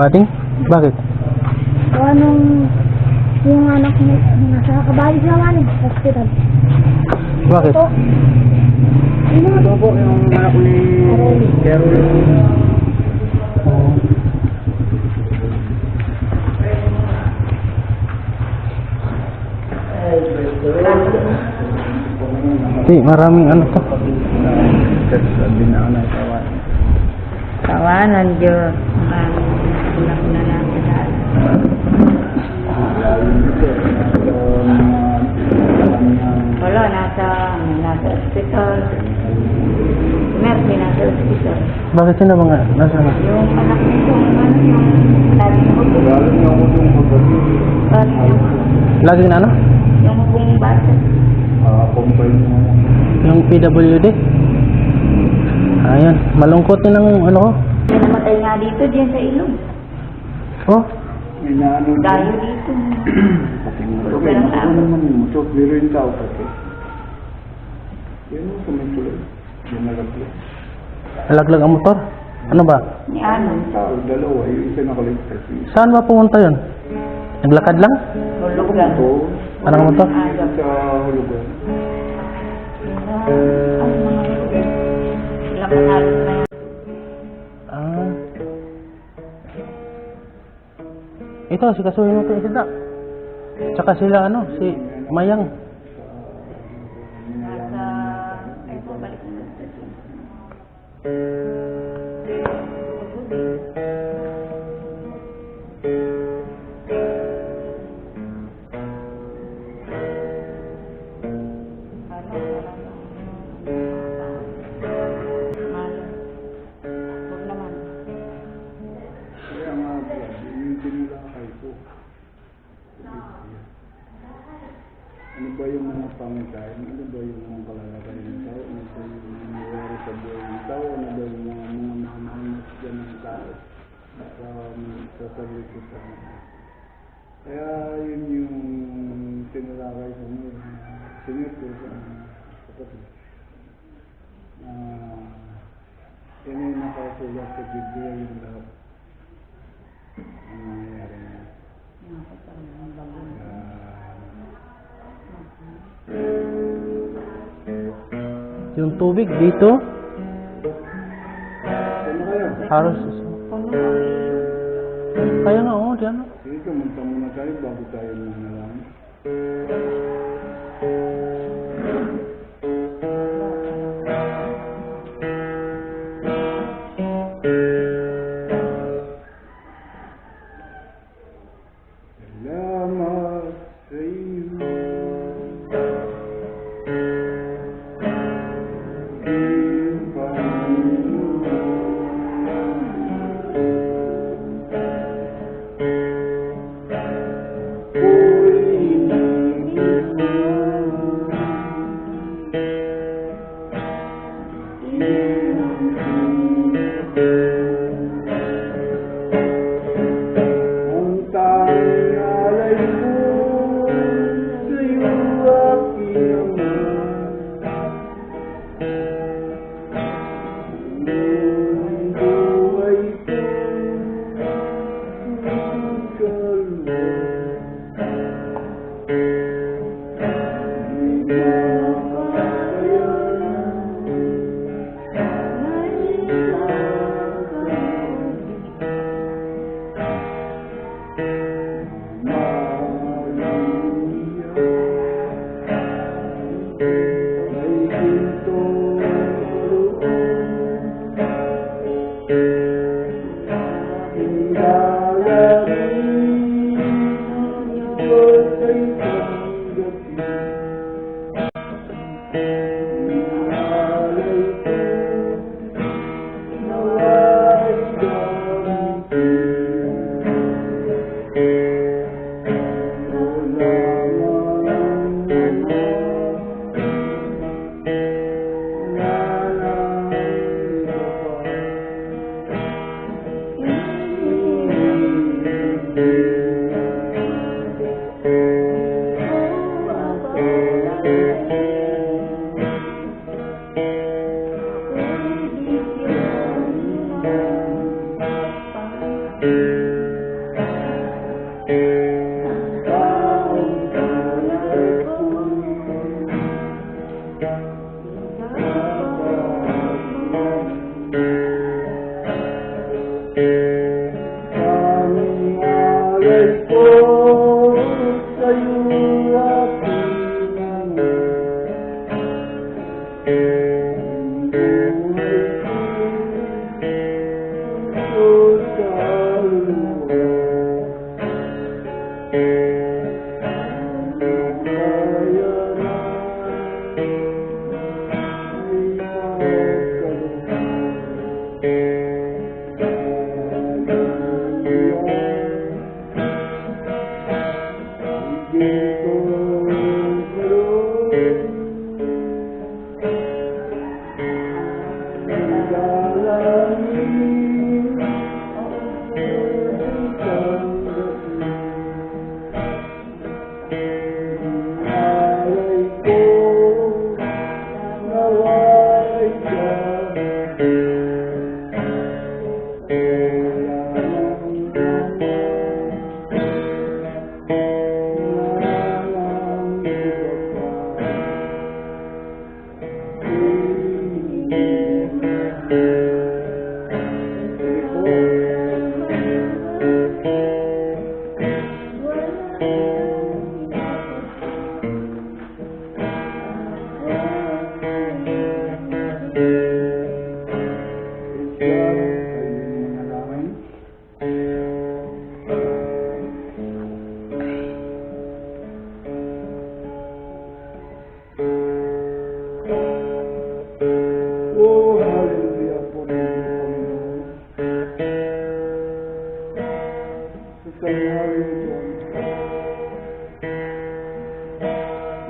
Bading? Bakit? O anong yung anak mo nasa kabayo siya man eh, hospital. Bakit? Ito. Ito po yung anak ni Carol. Di, maraming ano to. Sabi na ako na kawan. Kawanan, Diyos. Anak na lang sa wala, nasa hospital. Mercy, nasa hospital. Bakit sila mga nasa na? Yung anak nito, yung lagi mo Galing na ako yung pagkakas. Laging na ano? yung mukong bata. Combine mo. Yung PWD? Ayan, malungkot din ang ano ko. May namatay nga dito, diyan sa ilog. Oh, May naano Dayo dito. pati mo. Pero Okay, ang ano naman yung motor. Biro yung tao pati. Yan mo sa may tuloy. Yan nalaglag. nalaglag ang motor. Ano ba? Ni ano? Ang tao, dalawa. Yung isa nakaligtas. Saan ba pumunta yun? Naglakad lang? Hulugan. Ito. Anong motor? Sa hulugan. Ilang manalos na yan. Ah. Ito, si Kasuhin mo ito, isda. Tsaka sila, ano, si Mayang. Nasa... Ay, balik na sa Kaya nga, yung tinulakay ko. Ano ba yung mga pangitain? Ano ba yung mga kalalakay ng tao? Ano ba yung nangyayari sa buhay ng tao? Ano ba yung mga mahanap dyan ng tao? Sa sarili ko sa mga. Kaya yun yung tinulakay ko ngayon. Sinip ko sa kapatid. Yan yung nakasulat sa Biblia yung lahat. Ang nangyayari na. Yung tubig dito, Ano kayo? halos. Kaya nga, oh, diyan. Sige, kumunta muna tayo bago tayo manalangin. Salamat sa iyo. Iyong Panginoon. Ang tanging alay ko sa'yo aking ama. Ang buhay ko kalwa. Thank you.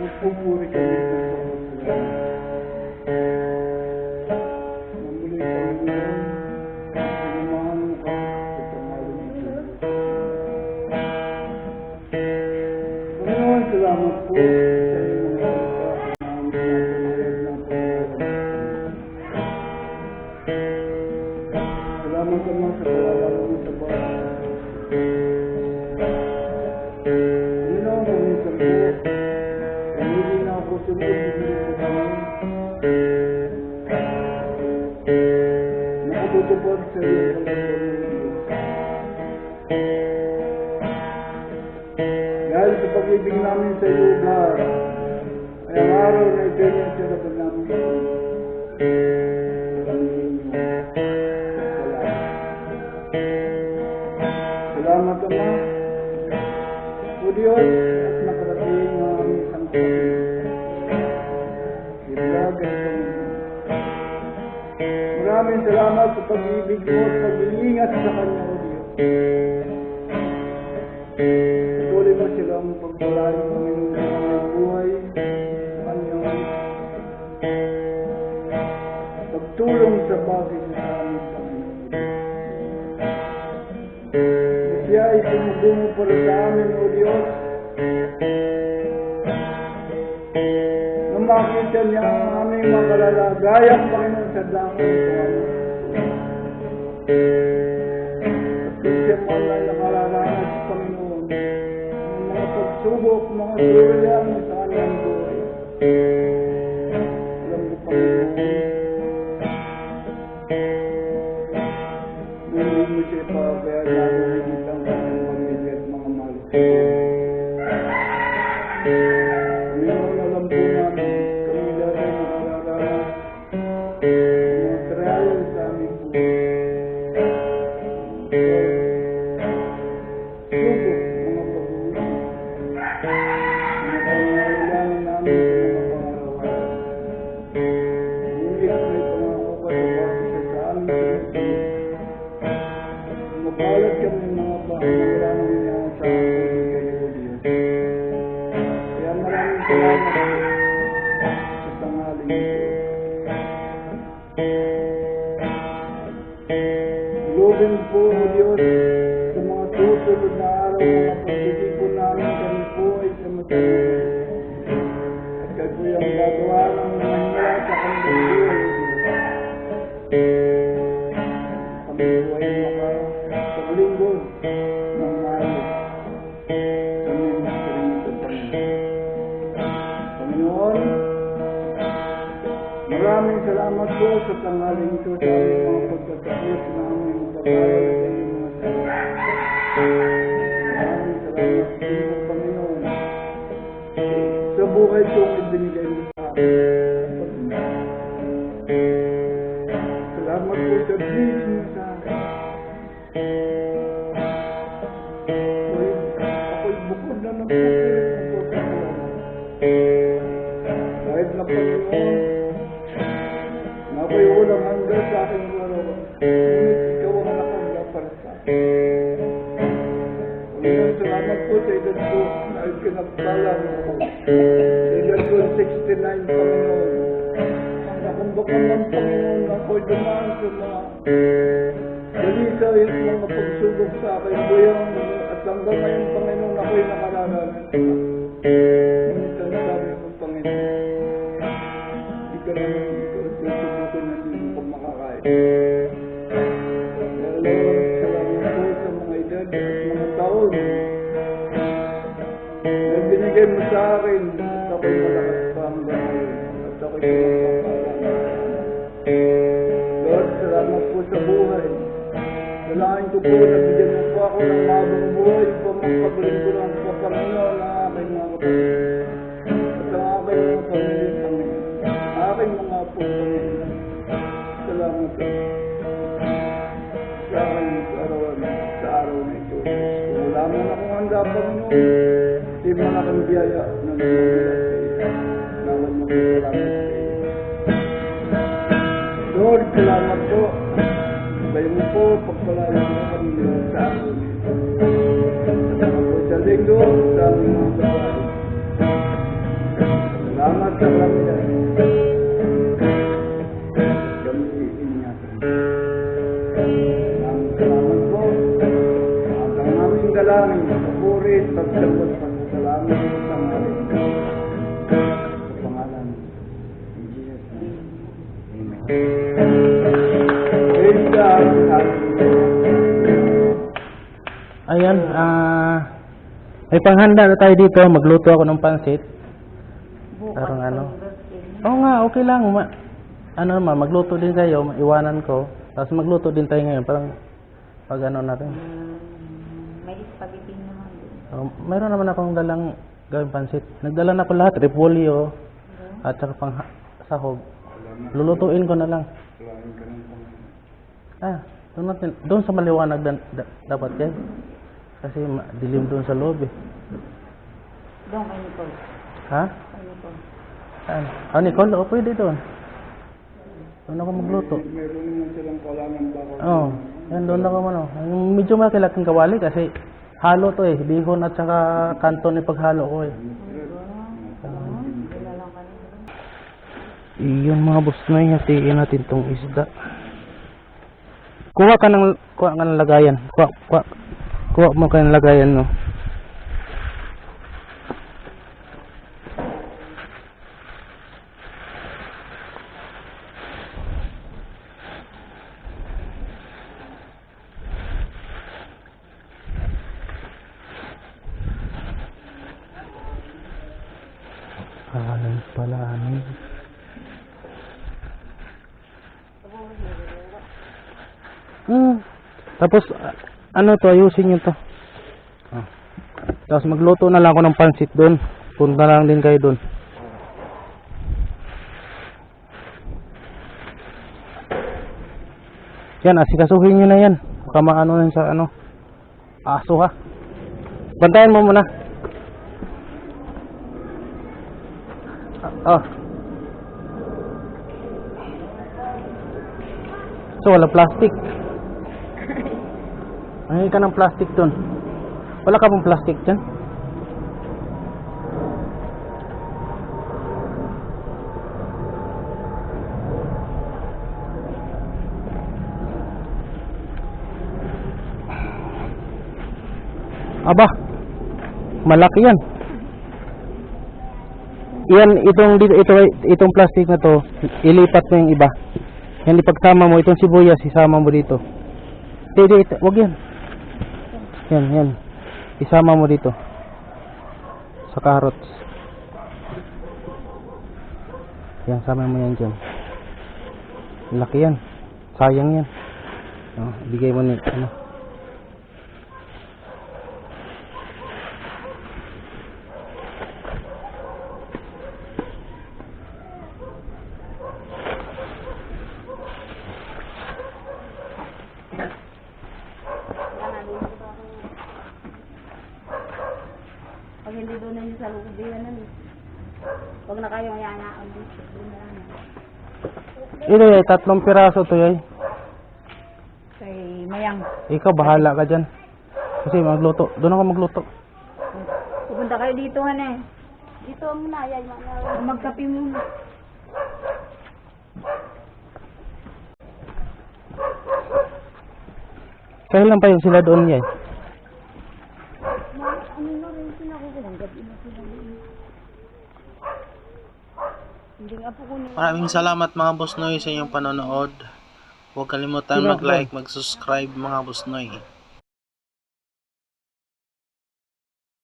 Nagpupuri kami sa Panginoon. Namuli Panginoon, sinamahan mo kami sa pangalan ng Diyos. Panginoon, salamat po sa iyong mga salita na aming pinapahayag ng Panginoon. Salamat naman sa paalala mo sa bahay. Panginoon, minsan po, hindi na ako sumunod dito kami. Nakatutupad sa iyong kalagyan ng Diyos. Dahil sa pag-ibig namin sa iyo, God, ay ang araw na ito yung sinabi namin sa iyo. Salamat Ama, O Diyos, at nakarating ang aming isang kapatid. Si Vlog at Panginoon. Maraming salamat sa pag-ibig mo at pag-iingat sa kanya, O Diyos. Patuloy mo silang pagpalain, Panginoon, sa kanyang buhay, sa kanyang pagtulong sa bagay sa amin, Panginoon. Siya ay sumugungo para sa amin, O Diyos. Nung makita niya ang aming mga kalalagayan, Panginoon, sa dangin, Panginoon. At siya man ay nakararanas, Panginoon, ng mga pagsubok, mga suryang sa kanyang buhay. Alam mo, Panginoon, hindi mo siya ipapayag namin ang kanyang pamilya at mga mahal ko. Ngayon, alam po namin, kami lahat ay nakararanas ng mga trial sa aming buhay. Subok, mga pag-uwi, mga pangangailangan namin sa mga pangarawan. Ngunit may pangako ka sa bawat sa amin sa mabalat kami mga pangangailangan niya sa amin kayo, O Diyos. Kaya maraming salamat sa tanghaling ito. Lubin po, O Diyos, sa mga susunod na araw, mga pagtitipon namin, kami po ay samatay. At kayo po yung gagawa ng mga himala sa kanilang buhay, O Diyos. Kami po ay makapaglingkod ng maayos. Kami magsiring ito, Panginoon. Maraming salamat po sa tanghaling ito sa aming mga pagtatapos na aming pag-aaral sa iyong mga salita. Maraming salamat din po, Panginoon, buhay kong ibinigay mo sa akin. Salamat po sa blessing mo sa akin. Ako'y bukod na nagpupulit po sa akin. Kahit na Panginoon, na ako'y walang hanggang sa aking larawan. Ngunit ikaw ang nakahanda para sa akin. Panginoon, salamat po sa edad ko na ikinagpala mo ako. Sa edad ko 69, Panginoon. Nakumbakan ng Panginoon na ako'y dumaan sa mga balita at mga pagsubok sa akin. Buyang at hanggang ngayon, Panginoon, ako'y nakararanas. Ngunit ang sabi mo, Panginoon, di ka naman ikaw susubukin na hindi mo makakain. Kaya Lord, salamat po sa mga edad at mga taon na binigay mo sa akin at ako'y malakas pa hanggang ngayon at ako'y pinagpapala. Lord, salamat po sa buhay. Dalahin ko po na bigyan mo po ako ng mabang buhay upang magpagaling ko lang sa Panginoon ang aking mga kapatid at ang aking mga pamilya, Panginoon. Aking mga apo, Panginoon. Salamat po sa aking arawan sa araw na ito. Kung wala mo na akong handa, Panginoon, di malaking biyaya na lumamula sa iyo. Nawal mo po salamat sa iyo. Lord, salamat po. Bayan mo po, pagpalalan mo kami sa akin. Salamat po sa linggo, sa aming mga babae. Salamat sa karamihan. Kami iingatan. Salamat po. At ang aming dalangin, papurit, pagsabot, pasasalamat sa ngalan. Sa pangalan ni Jesus. Amen. Ayan, may panghanda na tayo dito. Magluto ako ng pansit. Parang ano. Oo nga, okay lang. Ano naman, magluto din kayo. Iwanan ko. Tapos magluto din tayo ngayon. Parang pag ano natin. May spaghetti naman din. Mayroon naman akong dalang gawing pansit. Nagdala na ko lahat. Repolyo. At saka pang sahog. Lulutuin ko na lang. Doon sa maliwanag dapat yan. Kasi dilim doon sa loob eh. Doon kay Nicole. Ha? Kay Nicole. Saan? Nicole? O, pwede doon. Doon ako magluto. Meron naman silang kalaman baka. Oo. Yan, doon ako ano. Yung medyo makilaking kawali kasi halo to eh. Bihon at saka kanton ipaghalo ko eh. Iyon mga boss na yun. Hatiin natin tong isda. Kuha ka ng lagayan. Kuha mo ka ng lagayan, no. Pala ano. Tapos ano to, ayusin nyo to. Tapos magluto na lang ako ng pansit doon. Punta lang din kayo doon. Yan, asikasuhin nyo na yan. Baka maano yan sa ano, aso ha. Bantayan mo muna. So wala plastic. Ay ka ng plastic doon. Wala ka pong plastic dyan? Aba, malaki yan. Itong plastic na to, ilipat mo yung iba. Yan, ipagsama mo itong sibuyas, isama mo dito. Wag yan. Yan. Isama mo dito. Sa carrots. Yan, sama mo yan dyan. Laki yan. Sayang yan. Bigay mo ni, ano. Di yan na. Huwag na kayong yanaan dito. Di na lang. Ito yay, 3 piraso to yay. Kay Mayang. Ikaw, bahala ka dyan. Kasi magluto. Doon ako magluto. Pupunta kayo dito, hane. Dito muna, yay. Magkape muna. Kailan pa yun sila doon yay? Ano na rin sinakukulang gabi na sila. Hindi nga po kunin. Maraming salamat mga Boss Noy sa inyong panonood. Huwag kalimutan mag-like, mag-subscribe mga Boss Noy.